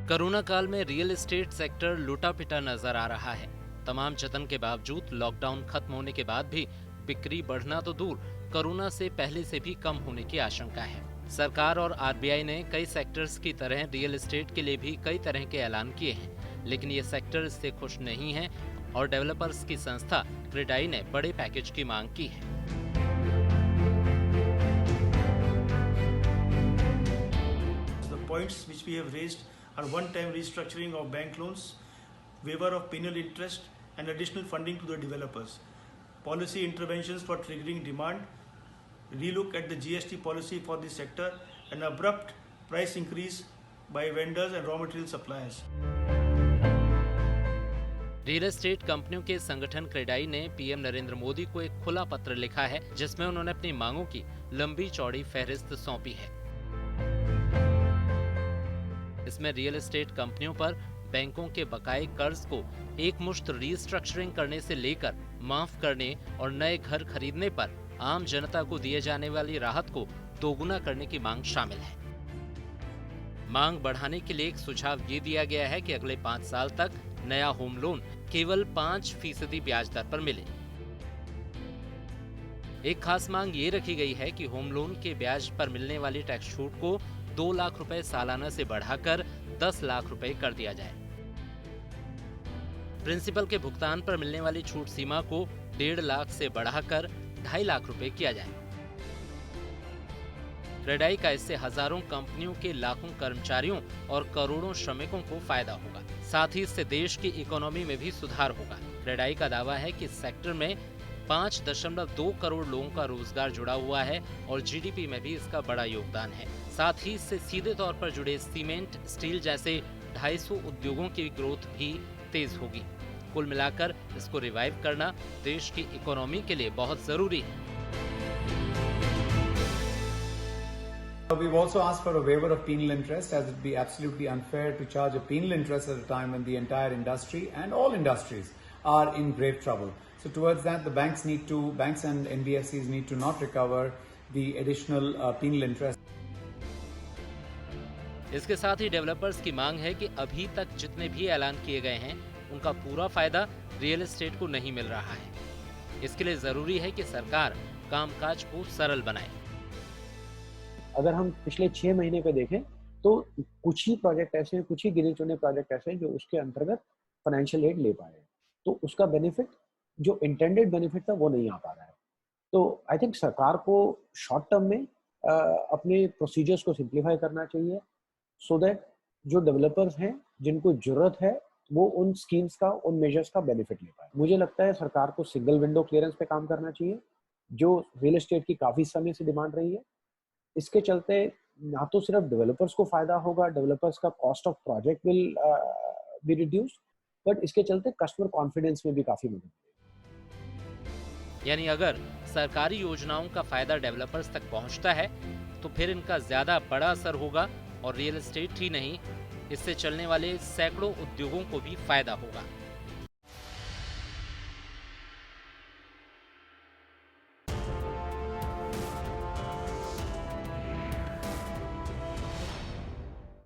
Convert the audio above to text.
Corona काल में real estate sector लूटा पिटा नजर आ रहा है। तमाम जतन के बावजूद लॉकडाउन खत्म होने के बाद भी बिक्री बढ़ना तो दूर, कोरोना से पहले से भी कम होने की आशंका है। सरकार और आरबीआई ने कई सेक्टर्स की तरह रियल एस्टेट के लिए भी कई तरह के ऐलान किए हैं, लेकिन ये सेक्टर इससे खुश नहीं है और डेवलपर्स की संस्था क्रेडाई ने बड़े पैकेज की मांग की है। The points which we have raised are one-time restructuring of bank loans, waiver of penal interest, and additional funding to the developers. Policy interventions for triggering demand, relook at the GST policy for this sector, and abrupt price increase by vendors and raw material suppliers. Real estate कंपनियों के संगठन क्रेडाई ने PM Narendra Modi को एक खुला पत्र लिखा है, जिसमें उन्होंने अपनी मांगों की लंबी चौड़ी फहरिस्त सौंपी है। इसमें रियल एस्टेट कंपनियों पर बैंकों के बकाये कर्ज को एक मुश्त रीस्ट्रक्चरिंग करने से लेकर माफ करने और नए घर खरीदने पर आम जनता को दिए जाने वाली राहत को दोगुना करने की मांग शामिल है। मांग बढ़ाने के लिए एक सुझाव ये दिया गया है कि अगले 5 साल तक नया होम लोन केवल 5% ब्याज दर पर मिले। एक खास मांग ये रखी गई है कि होम लोन के ब्याज पर मिलने वाली टैक्स छूट को 2 लाख रुपए सालाना से बढ़ाकर 10 लाख रुपए कर दिया जाए। प्रिंसिपल के भुगतान पर मिलने वाली छूट सीमा को 1.5 लाख से बढ़ाकर 2.5 लाख रुपए किया जाए। क्रेडाई का इससे हजारों कंपनियों के लाखों कर्मचारियों और करोड़ों श्रमिकों को फायदा होगा। साथ ही इससे देश की इकोनॉमी में भी सुधार होगा। क्रेडाई का दावा है कि इस सेक्टर में 5.2 करोड़ लोगों का रोजगार जुड़ा हुआ है और जीडीपी में भी इसका बड़ा योगदान है। साथ ही इससे सीधे तौर पर जुड़े सीमेंट, स्टील जैसे 250 उद्योगों की ग्रोथ भी तेज होगी। कुल मिलाकर इसको रिवाइव करना देश की इकोनॉमी के लिए बहुत जरूरी है। We've also asked for a waiver of penal interest, as it would be absolutely unfair to charge a penal interest at a time when the entire industry and all industries are in grave trouble. So towards that, the banks and NBFCs need to not recover the additional penal interest. इसके साथ ही developers की मांग है कि अभी तक जितने भी ऐलान किए गए हैं, उनका पूरा फायदा रियल एस्टेट को नहीं मिल रहा है। इसके लिए जरूरी है कि सरकार कामकाज को सरल बनाए। अगर हम पिछले 6 महीने पे देखें तो कुछ ही प्रोजेक्ट ऐसे हैं, कुछ ही गिने चुने प्रोजेक्ट ऐसे हैं जो उसके अंतर्गत फाइनेंशियल एड ले पाए हैं, तो उसका बेनिफिट जो इंटेंडेड बेनिफिट था वो नहीं आ पा रहा है। तो आई थिंक सरकार को शॉर्ट टर्म में अपने प्रोसीजर्स को सिंप्लीफाई करना चाहिए, सो दैट जो डेवलपर्स हैं जिनको जरूरत है वो उन स्कीम्स का, उन मेजर्स का बेनिफिट ले पाए। मुझे लगता है सरकार को सिंगल विंडो क्लियरेंस पे काम करना चाहिए, जो रियल एस्टेट की काफी समय से डिमांड रही है। इसके चलते ना तो सिर्फ डेवलपर्स को फायदा होगा, डेवलपर्स का cost of project will be reduced, but इसके चलते कस्टमर कॉन्फिडेंस में भी काफी मदद मिलेगी। यानी अगर सरकारी योजनाओं का फायदा डेवलपर्स तक पहुंचता है तो फिर इनका ज्यादा बड़ा असर होगा और रियल एस्टेट ही नहीं, इससे चलने वाले सैकड़ों उद्योगों को भी फायदा होगा।